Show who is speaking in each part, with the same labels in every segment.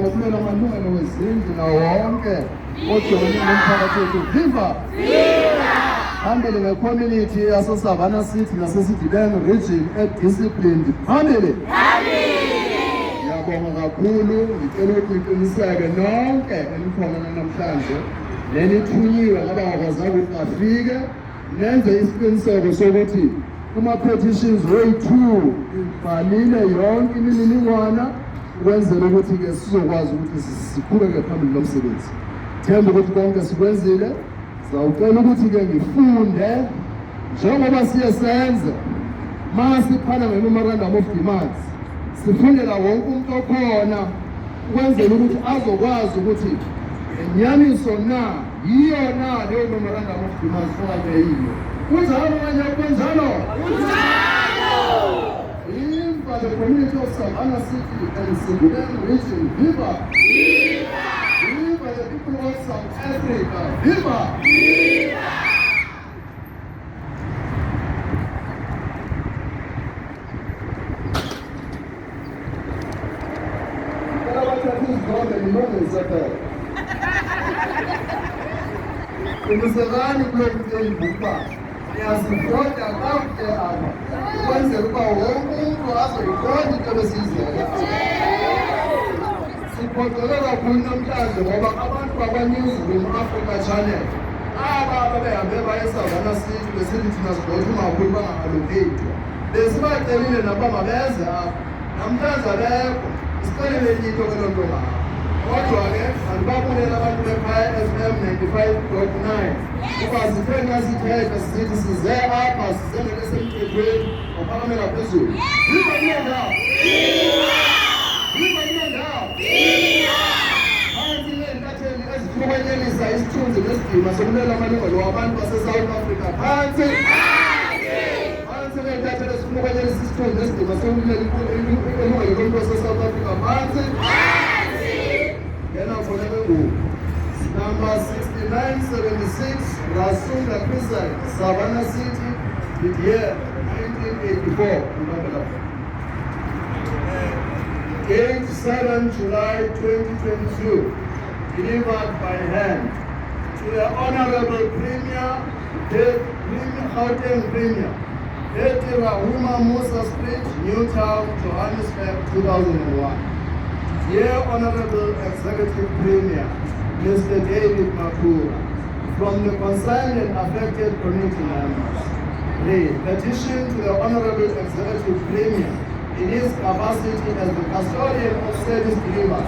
Speaker 1: ngokumela amalungelo wezindlu nawo wonke ojoyine nomphakathi wethu. Viva! Phambili nge-community yase-Savannah City nasesi-Gauteng region e-disciplined. Phambili! Ngiyabonga kakhulu, ngicela ukuthi niqiniseke nonke enikhona namhlanje nenithunyiwe ngoba ngakwazanga ukuthi afike, nenze isiqiniseko sokuthi kuma-petitions way-2 ibhalile yonke imininingwana ukwenzela ukuthi-ke sizokwazi ukuthi siqhubeke phambili nomsebenzi. Themba ukuthi konke sikwenzile. Sizawucela ukuthi-ke ngifunde njengoba siye senze masiphana nge-memorandum of demands, sifundela wonke umuntu okhona ukwenzela ukuthi azokwazi ukuthi inyaniso na yiyo na leyo memorandum of demands okanye yiyo. Kunjalo kanye kunjalo? Kunjalo! Viva the community of Savannah City and Gauteng region. Viva! Viva! Viva the people of South Africa. Viva! Viva! Kumzekani kulo mceli buka niyazifota kakuhle apha ukwenzela uba wonke umntu azoyifota into besiyizela. Siphoxeke kakhulu namhlanje ngoba abantu bakwa-Newsroom Africa Channel aba behambe baye eSavannah City besithi thina sigxotha umakhulu bangaallocatwa. Besibacelile nabo mabeze apha, namhlanje abekho. Isicelele nyito ke loo nto ngapha. Kodwa-ke andibabulela abantu bekhaya FM 95.9 ukuba sithe nxa sithetha sisithi size apha sizengele semthethweni waphakamela phezulu. Viva kulo ndawo! Viva kulo ndawo! Phansi neentatheli ezifuna ukwenelisa isithunzi nesidima sokulela amalungelo wabantu base-South Africa. Phansi! Phansi neentatheli ezifuna ukwenelisa isithunzi nesidima sokulela ilungelo lomntu wase-South Africa. Phansi! Number 6976, Rasunda Crescent, Savannah City, the year 1984. Date 7 July 2022, delivered by hand to the Honorable Premier, Gauteng Premier, 30 Rahuma Musa Street, Newtown, Johannesburg, 2001. Dear Honorable Executive Premier, Mr. David Makura, from the concerned and affected community members, read petition to the Honorable Executive Premier in his capacity as the custodian of service delivery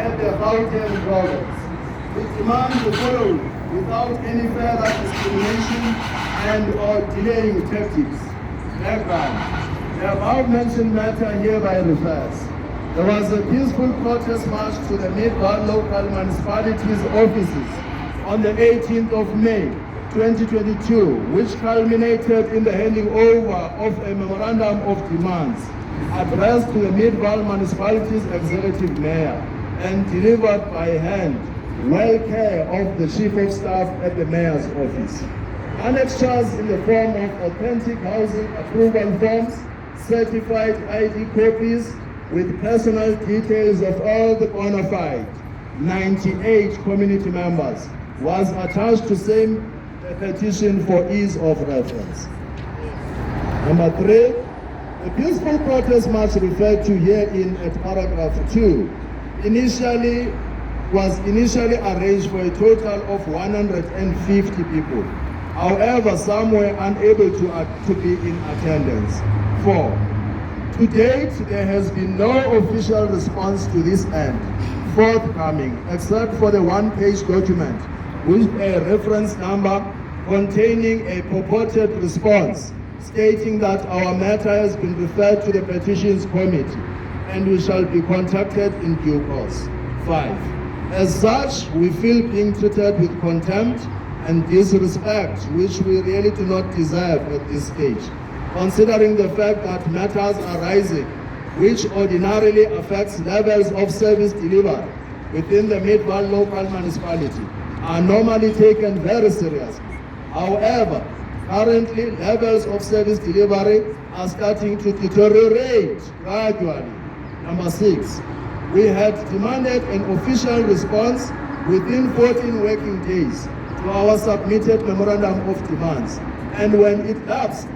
Speaker 1: at the Gauteng province. We demand the following without any further discrimination and or delaying tactics. Background. The above mentioned matter hereby refers. There was a peaceful protest march to the Midwest local municipalities' offices on the 18th of May 2022, which culminated in the handing over of a memorandum of demands addressed to the Midwest municipalities' executive mayor and delivered by hand, well care of the chief of staff at the mayor's office. Annexures in the form of authentic housing approval forms, certified ID copies, with personal details of all the bona fide 98 community members was attached to same petition for ease of reference. Number 3, the peaceful protest march referred to herein at paragraph 2 was initially arranged for a total of 150 people. However, some were unable to be in attendance. 4. To date, there has been no official response to this end forthcoming, except for the one-page document with a reference number containing a purported response stating that our matter has been referred to the petitions committee and we shall be contacted in due course. 5. As such, we feel being treated with contempt and disrespect, which we really do not deserve at this stage, considering the fact that matters arising which ordinarily affects levels of service delivered within the Midwest local municipality are normally taken very seriously. However, currently levels of service delivery are starting to deteriorate gradually. Number 6, we had demanded an official response within 14 working days to our submitted memorandum of demands. And when it lapsed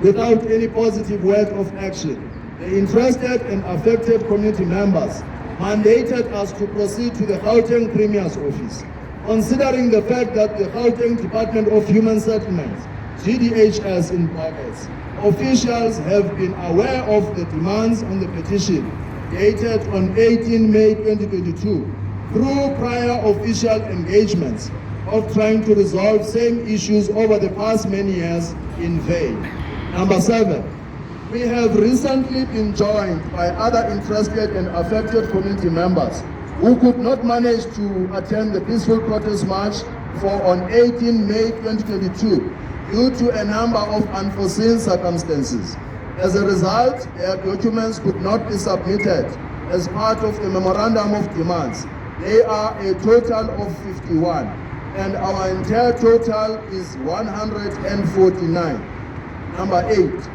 Speaker 1: without any positive word of action, the interested and affected community members mandated us to proceed to the Gauteng Premier's office. Considering the fact that the Gauteng Department of Human Settlements, GDHS in brackets, officials have been aware of the demands on the petition dated on 18 May 2022 through prior official engagements of trying to resolve same issues over the past many years in vain. Number 7, we have recently been joined by other interested and affected community members who could not manage to attend the peaceful protest march on 18 May 2022 due to a number of unforeseen circumstances. As a result, their documents could not be submitted as part of the memorandum of demands. They are a total of 51, and our entire total is 149. Number 8,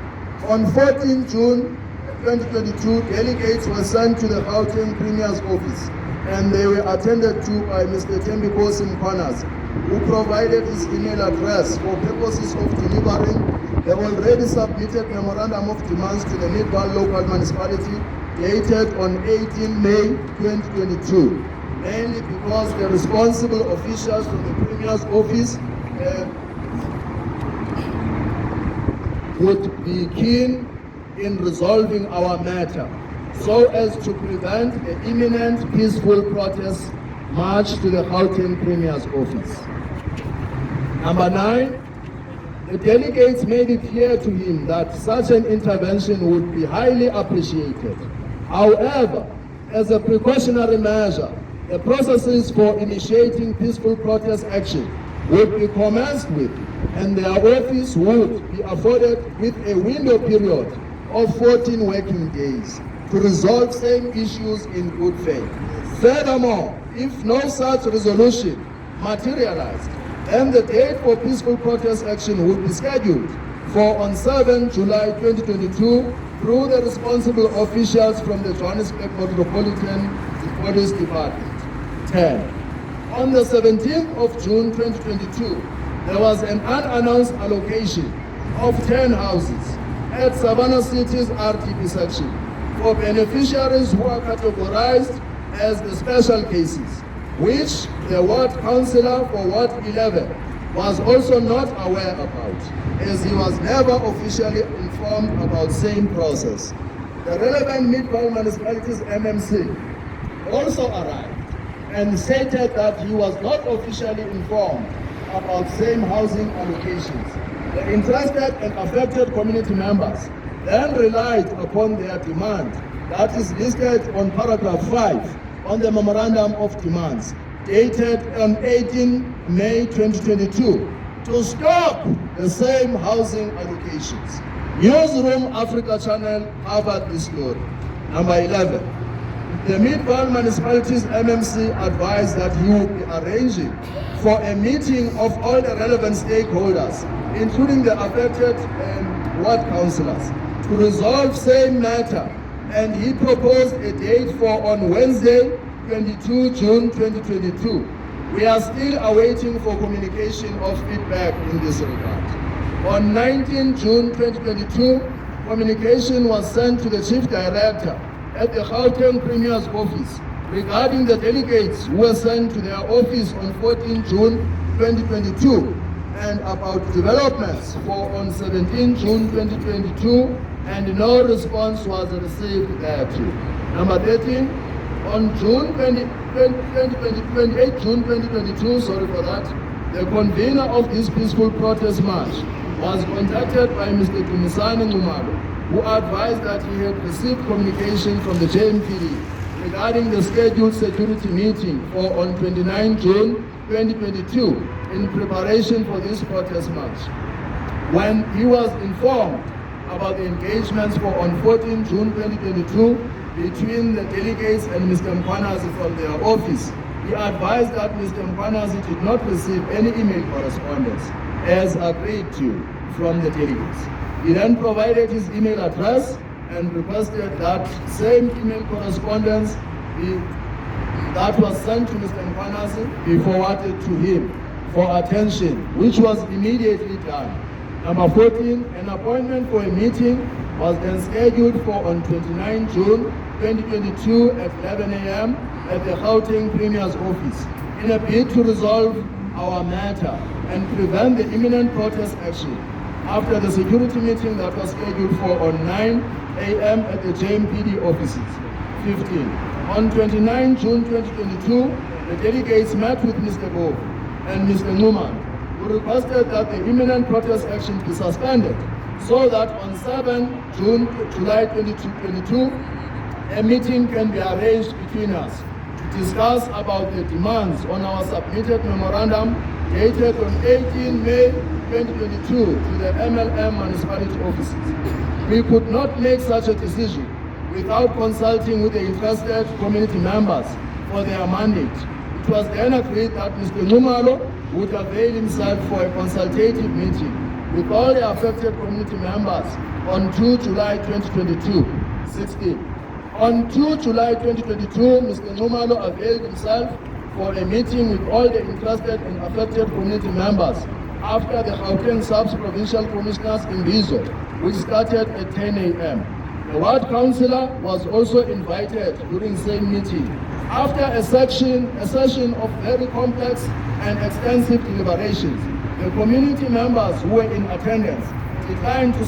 Speaker 1: on 14 June 2022, delegates were sent to the Gauteng Premier's office, and they were attended to by Mr. Thembikosi Mkhwanazi, who provided his email address for purposes of delivering the already submitted memorandum of demands to the Midvaal local municipality dated on 18 May 2022, mainly because the responsible officials from the Premier's office would be keen in resolving our matter so as to prevent the imminent peaceful protest march to the Gauteng Premier's office. Number 9, the delegates made it clear to him that such an intervention would be highly appreciated. However, as a precautionary measure, the processes for initiating peaceful protest action would be commenced with, and their office would be afforded with a window period of 14 working days to resolve same issues in good faith. Furthermore, if no such resolution materialized, then the date for peaceful protest action would be scheduled for on 7 July 2022 through the responsible officials from the Johannesburg Metropolitan Police Department. 10. On the 17th of June 2022, there was an unannounced allocation of 10 houses at Savannah City's RTP section for beneficiaries who are categorized as the special cases, which the ward councillor for Ward 11 was also not aware about, as he was never officially informed about same process. The relevant Midvaal municipalities MMC also arrived and stated that he was not officially informed about same housing allocations. The interested and affected community members then relied upon their demand that is listed on paragraph 5 on the memorandum of demands dated on 18 May 2022 to stop the same housing allocations. Newsroom Africa Channel covered this story. Number 11, the Midvaal Municipalities MMC advised that he would be arranging for a meeting of all the relevant stakeholders, including the affected ward councillors, to resolve same matter, and he proposed a date for on Wednesday, 22 June 2022. We are still awaiting for communication of feedback in this regard. On 19 June 2022, communication was sent to the Chief Director at the Gauteng Premier's office regarding the delegates who were sent to their office on 14 June 2022 and about developments for on 17 June 2022, and no response was received thereto. Number 13, on 28 June 2022, the convener of this peaceful protest march was contacted by Mr. Dumisani Ngumalo, who advised that he had received communication from the JMPD regarding the scheduled security meeting for on 29 June 2022 in preparation for this protest march. When he was informed about the engagements for on 14 June 2022 between the delegates and Mr. Mkhwanazi from their office, he advised that Mr. Mkhwanazi did not receive any email correspondence as agreed to from the delegates. He then provided his email address and requested that same email correspondence that was sent to Mr. Mkwanasi be forwarded to him for attention, which was immediately done. Number 14, an appointment for a meeting was then scheduled for on 29 June 2022 at 11 a.m. at the Gauteng Premier's office in a bid to resolve our matter and prevent the imminent protest action after the security meeting that was scheduled for on 9 a.m. at the JMPD offices. 15. On 29 June 2022, the delegates met with Mr. Gove and Mr. Newman, who requested that the imminent protest action be suspended so that on 7 July 2022, a meeting can be arranged between us to discuss about the demands on our submitted memorandum dated on 18 May 2022 to the MLM municipality offices. We could not make such a decision without consulting with the interested community members for their mandate. It was then agreed that Mr. Numalo would avail himself for a consultative meeting with all the affected community members on 2 July 2022. 16. On 2 July 2022, Mr. Numalo availed himself for a meeting with all the interested and affected community members after the Gauteng Sub-Provincial Commissioners in Bizo, which started at 10 a.m. The ward councillor was also invited during the same meeting. After a session of very complex and extensive deliberations, the community members who were in attendance declined to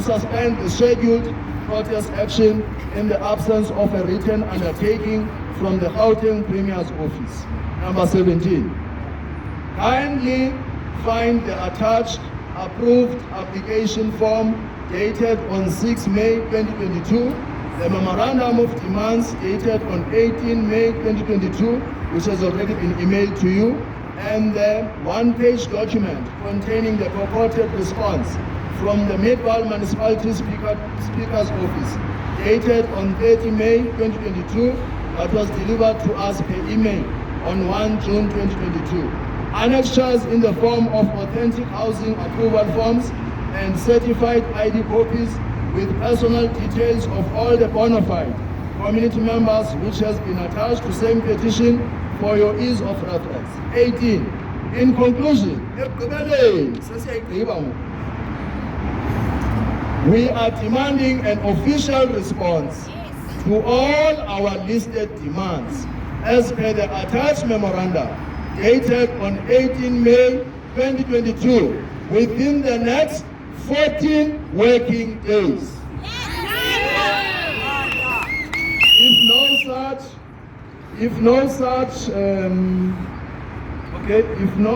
Speaker 1: suspend the scheduled protest action in the absence of a written undertaking from the Gauteng Premier's office. Number 17. Kindly find the attached approved application form dated on 6 May 2022, the memorandum of demands dated on 18 May 2022, which has already been emailed to you, and the one-page document containing the purported response from the Midval Municipality Speaker's Office, dated on 30 May 2022, that was delivered to us per email on 1 June 2022. Annexures in the form of authentic housing approval forms and certified ID copies with personal details of all the bona fide community members, which has been attached to same petition for your ease of reference. 18. In conclusion, we are demanding an official response to all our listed demands as per the attached memorandum dated on 18 May 2022 within the next 14 working days. If no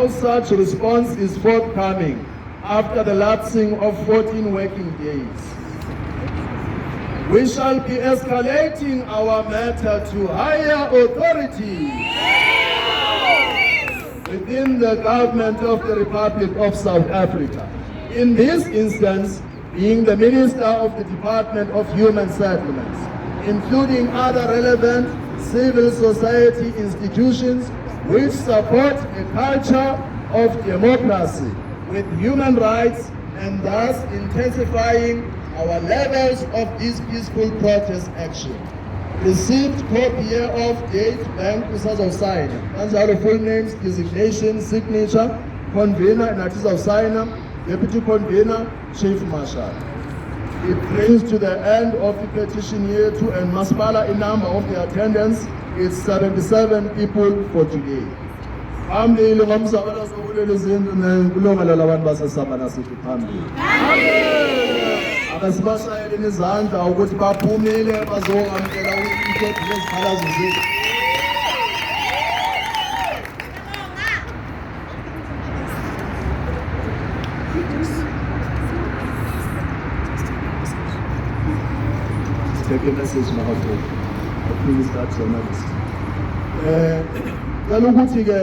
Speaker 1: such response is forthcoming after the lapsing of 14 working days, we shall be escalating our matter to higher authority within the government of the Republic of South Africa. In this instance, being the Minister of the Department of Human Settlements, including other relevant civil society institutions which support a culture of democracy with human rights and thus intensifying our levels of this peaceful protest action. Received copy hereof, date, bank, of signer. Those are the full names, designation, signature, convener, and artist of signer, deputy convener, chief marshal. It brings to the end of the petition here to and Masipala in number of the attendance. It's 77 people for today. Phambili ngomsakala sokulela izindlu nekulungela labantu basesabana sithi phambili. Abasibashayeleni izandla ukuthi baphumile bazokwamkela ikhophi lezikhalazo zethu. Take a message now. Please start your next. Then ukuthi ke